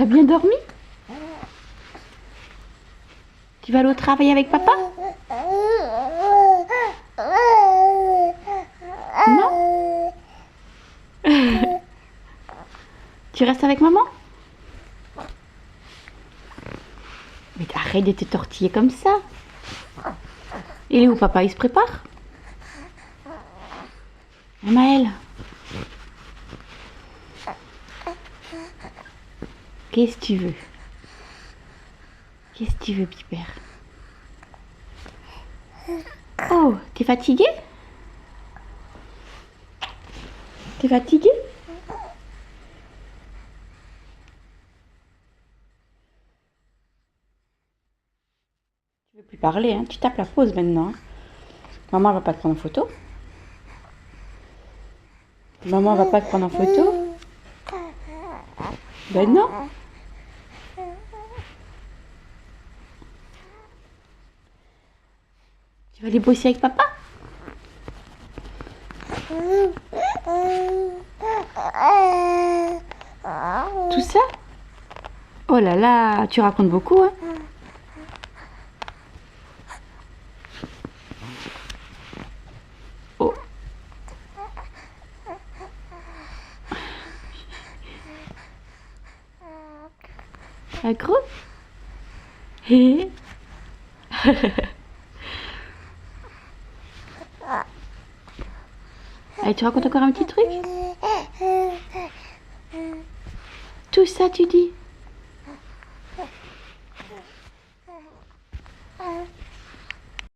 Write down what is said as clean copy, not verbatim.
T'as bien dormi? Tu vas aller au travail avec papa? Non? Tu restes avec maman? Mais arrête de te tortiller comme ça. Il est où papa? Il se prépare? Maëlle. Qu'est-ce que tu veux? Qu'est-ce que tu veux, Piper? Oh, t'es fatigué? T'es fatigué? Tu veux plus parler, hein? Tu tapes la pause maintenant. Hein? Maman va pas te prendre en photo. Maman va pas te prendre en photo. Ben non. Tu vas aller bosser avec papa? Tout ça? Oh là là, tu racontes beaucoup, hein? Oh. Accro? Hé. Allez, tu racontes encore un petit truc? Tout ça, tu dis?